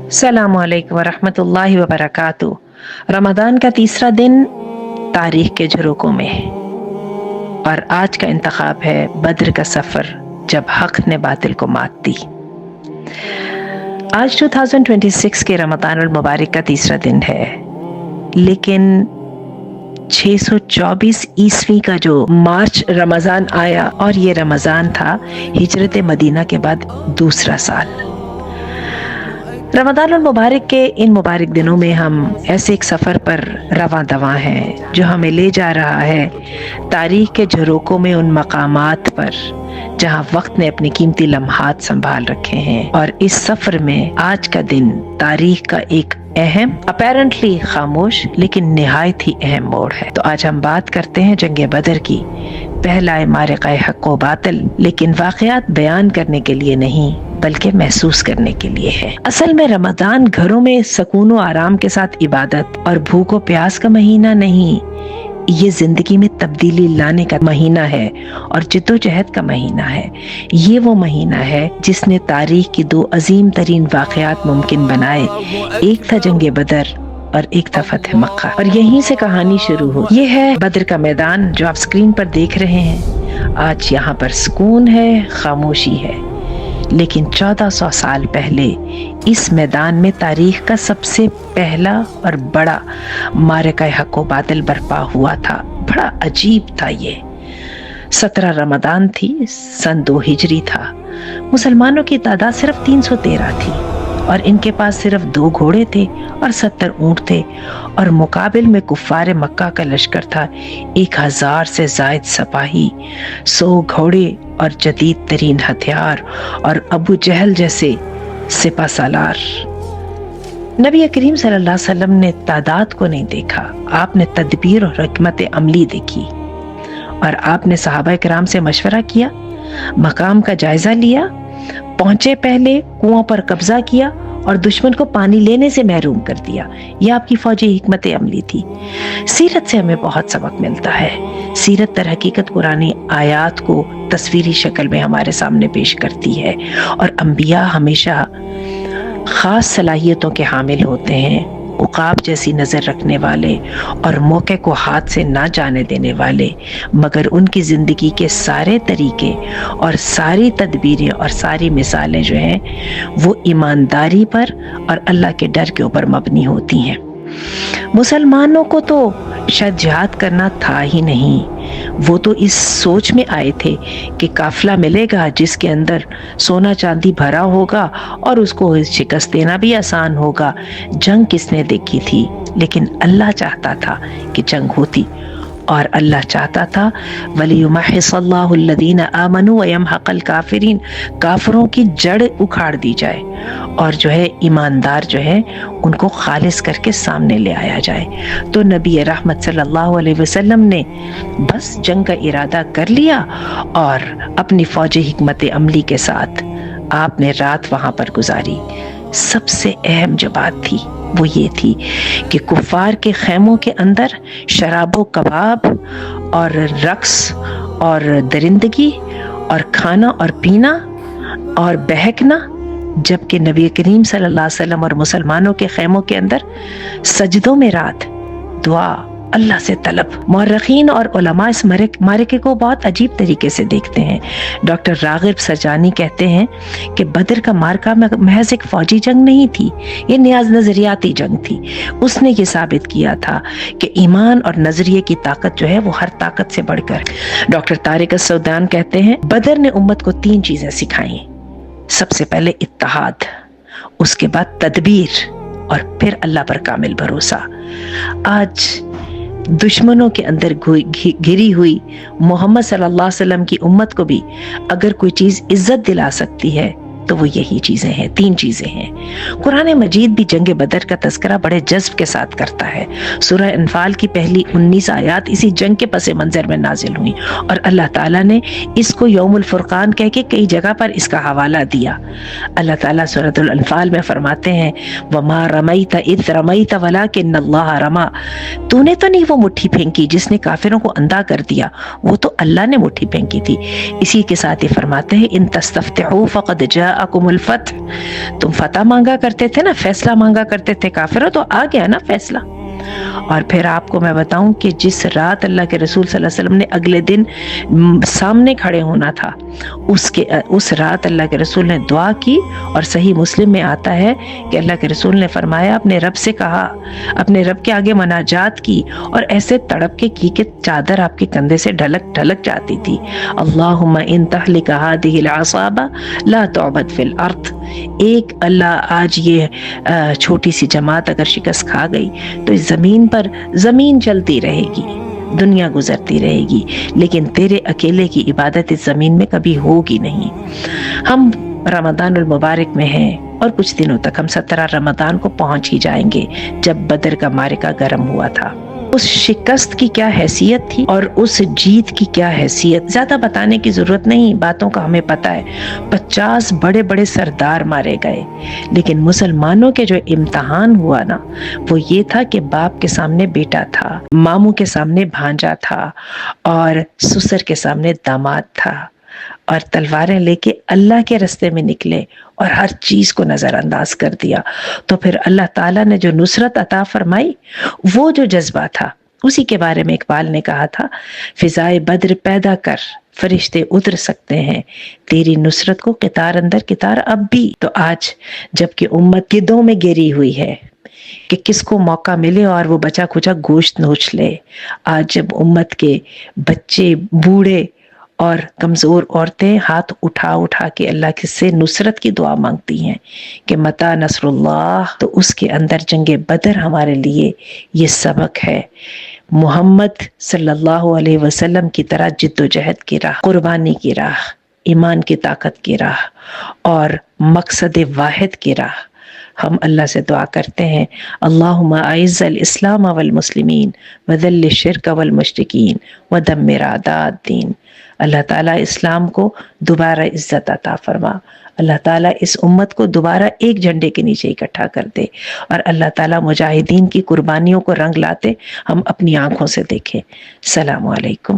अस्सलामु अलैकुम वरहमतुल्लाहि वबरकातुह। रमज़ान का तीसरा दिन तारीख के झरोकों में, और आज का इंतखाब है बद्र का सफ़र, जब हक़ ने बातिल को मात दी। आज 2026 के रमज़ान अल मुबारक का तीसरा दिन है, लेकिन 624 ईस्वी का जो मार्च रमज़ान आया, और ये रमज़ान था हिजरत मदीना के बाद दूसरा साल। रमज़ान अल मुबारक के इन मुबारक दिनों में हम ऐसे एक सफ़र पर रवां दवां हैं जो हमें ले जा रहा है तारीख के झरोकों में, उन मकामात पर जहां वक्त ने अपने कीमती लम्हात संभाल रखे हैं। और इस सफ़र में आज का दिन तारीख का एक अहम, अपैरेंटली खामोश लेकिन निहायत ही अहम मोड़ है। तो आज हम बात करते हैं जंग बदर की, पहला मारिका हक़ व बातिल, लेकिन वाक़यात बयान करने के लिए नहीं बल्कि महसूस करने के लिए है। असल में रमज़ान घरों में सुकून व आराम के साथ इबादत और भूख व प्यास का महीना नहीं, ये जिंदगी में तब्दीली लाने का महीना है और जिद्दोजहद का महीना है। ये वो महीना है जिसने तारीख की दो अजीम तरीन वाक़यात मुमकिन बनाए। एक था जंग बदर और एक था फतह मक्का, और यहीं से कहानी शुरू हो। ये है बदर का मैदान जो आप स्क्रीन पर देख रहे हैं। आज यहाँ पर सुकून है, खामोशी है, लेकिन 1400 साल पहले इस मैदान में तारीख का सबसे पहला और बड़ा मारिका हक़ व बातिल बर्पा हुआ था। बड़ा अजीब था ये। 17 रमज़ान थी, सन 2 हिजरी था। मुसलमानों की तादाद सिर्फ 313 थी और इनके पास सिर्फ 2 घोड़े थे और 70 ऊंट थे, और मुकाबिल में कुफ्फार मक्का का लश्कर था 1000 से ज़ायद सिपाही, 100 घोड़े और जदीद तरीन हथियार, और अबू जहल जैसे सिपा सालार। नबी करीम सल्लल्लाहु अलैहि वसल्लम ने तादाद को नहीं देखा, आपने तदबीर और हिकमत अमली देखी। और आपने सहाबा किराम से मशवरा किया, मकाम का जायजा लिया, पहुंचे पहले, कुआं पर कब्जा किया और दुश्मन को पानी लेने से महरूम कर दिया। यह आपकी फौजी हिकमत अमली थी। सीरत से हमें बहुत सबक मिलता है। सीरत दर हकीकत पुरानी आयात को तस्वीरी शक्ल में हमारे सामने पेश करती है, और अंबिया हमेशा खास सलाहियतों के हामिल होते हैं, उकाब जैसी नजर रखने वाले और मौके को हाथ से ना जाने देने वाले, मगर उनकी जिंदगी के सारे तरीके और सारी तदबीरें और सारी मिसालें जो हैं वो ईमानदारी पर और अल्लाह के डर के ऊपर मबनी होती हैं। मुसलमानों को तो शायद जिहाद करना था ही नहीं, वो तो इस सोच में आए थे कि काफिला मिलेगा जिसके अंदर सोना चांदी भरा होगा और उसको शिकस्त देना भी आसान होगा। जंग किसने देखी थी, लेकिन अल्लाह चाहता था कि जंग होती, और अल्लाह चाहता था वलियुमहिस्सल्लाहु अल्लज़ीना आमनू व यमहक़ल काफ़िरीन, काफिरों की जड़ उखाड़ दी जाए और जो है ईमानदार जो है उनको खालिस करके सामने ले आया जाए। तो नबी रहमत सल्लल्लाहु अलैहि वसल्लम ने बस जंग का इरादा कर लिया और अपनी फौजी हिकमत अमली के साथ आपने रात वहां पर गुजारी। सबसे अहम जो बात थी वो ये थी कि कुफार के खेमों के अंदर शराबो कबाब और रक्स और दरिंदगी और खाना और पीना और बहकना, जबकि नबी करीम सल्लल्लाहु अलैहि वसल्लम और मुसलमानों के खेमों के अंदर सजदों में रात, दुआ, अल्लाह से तलब। मौरखीन और उलमा इस मारिके को बहुत अजीब तरीके से देखते हैं। डॉक्टर रागिब सरजानी कहते हैं कि बदर का मार्का महज एक फौजी जंग नहीं थी, ये नजरियाती जंग थी। उसने ये साबित किया था कि ईमान और नजरिए की ताकत जो है वो हर ताकत से बढ़कर। डॉक्टर तारिक सऊदान कहते हैं बदर ने उम्मत को 3 चीजें सिखाई। सबसे पहले इत्तेहाद, उसके बाद तदबीर, और फिर अल्लाह पर कामिल भरोसा। आज दुश्मनों के अंदर घिरी हुई मोहम्मद सल्लल्लाहु अलैहि वसल्लम की उम्मत को भी अगर कोई चीज इज्जत दिला सकती है, تو وہ یہی چیزیں ہیں، 3 چیزیں ہیں۔ قرآن مجید بھی جنگ بدر کا تذکرہ بڑے جذب کے ساتھ کرتا ہے۔ سورہ انفال کی پہلی 19 آیات اسی جنگ کے پس منظر میں نازل ہوئی، اور اللہ تعالیٰ نے اس کو یوم الفرقان کہہ کے کئی جگہ پر اس کا حوالہ دیا۔ اللہ تعالیٰ سورۃ الانفال میں فرماتے ہیں وَمَا رَمَيْتَ إِذْ رَمَيْتَ وَلَكِنَّ اللَّهَ رَمَى، تو نے تو نہیں وہ مٹھی پھینکی جس نے کافروں کو اندھا کر دیا، وہ تو اللہ نے مٹھی پھینکی تھی۔ اسی کے ساتھ یہ فرماتے ہیں ان تستفتحوا فقد جاءکم الفتح، تم فتح مانگا کرتے تھے نا، فیصلہ مانگا کرتے تھے کافروں، تو آ گیا نا فیصلہ۔ اور پھر آپ کو میں بتاؤں کہ جس رات اللہ کے رسول صلی اللہ علیہ وسلم نے اگلے دن سامنے کھڑے ہونا تھا، اس رات اللہ کے رسول نے دعا کی، اور صحیح مسلم میں آتا ہے کہ اللہ کے رسول نے فرمایا، اپنے رب سے کہا، اپنے رب کے آگے مناجات کی، اور ایسے تڑپ کے کی کہ چادر آپ کے کندھے سے ڈھلک جاتی تھی۔ اللہم ان تہلک ہذہ العصابہ لا تعبد فی الارض، ایک اللہ آج یہ چھوٹی سی جماعت اگر شکست کھا گئی تو اس زمین پر زمین چلتی رہے گی، دنیا گزرتی رہے گی، لیکن تیرے اکیلے کی عبادت اس زمین میں کبھی ہوگی نہیں۔ ہم رمضان المبارک میں ہیں، اور کچھ دنوں تک ہم 17 رمضان کو پہنچ ہی جائیں گے، جب بدر کا معرکہ گرم ہوا تھا۔ اس شکست کی کیا حیثیت تھی اور اس جیت کی کیا حیثیت، زیادہ بتانے کی ضرورت نہیں، باتوں کا ہمیں پتہ ہے۔ 50 بڑے بڑے سردار مارے گئے، لیکن مسلمانوں کے جو امتحان ہوا نا، وہ یہ تھا کہ باپ کے سامنے بیٹا تھا، ماموں کے سامنے بھانجا تھا، اور سسر کے سامنے داماد تھا، اور تلواریں لے کے اللہ کے رستے میں نکلے اور ہر چیز کو نظر انداز کر دیا۔ تو پھر اللہ تعالیٰ نے جو نصرت عطا فرمائی، وہ جو جذبہ تھا، اسی کے بارے میں اقبال نے کہا تھا فضائے بدر پیدا کر فرشتے اتر سکتے ہیں، تیری نصرت کو قطار اندر قطار اب بھی۔ تو آج جب کہ امت گدوں میں گری ہوئی ہے کہ کس کو موقع ملے اور وہ بچا کھچا گوشت نوچ لے، آج جب امت کے بچے، بوڑھے اور کمزور عورتیں ہاتھ اٹھا کے اللہ سے نصرت کی دعا مانگتی ہیں کہ متا نصر اللہ، تو اس کے اندر جنگ بدر ہمارے لیے یہ سبق ہے۔ محمد صلی اللہ علیہ وسلم کی طرح جد و جہد کی راہ، قربانی کی راہ، ایمان کی طاقت کی راہ، اور مقصد واحد کی راہ ہم اللہ سے دعا کرتے ہیں اللہم اعز الاسلام والمسلمین وذل الشرک والمشرکین ودمر اعداء الدین۔ اللہ تعالیٰ اسلام کو دوبارہ عزت عطا فرما، اللہ تعالیٰ اس امت کو دوبارہ ایک جھنڈے کے نیچے اکٹھا کر دے، اور اللہ تعالیٰ مجاہدین کی قربانیوں کو رنگ لاتے ہم اپنی آنکھوں سے دیکھیں۔ السلام علیکم۔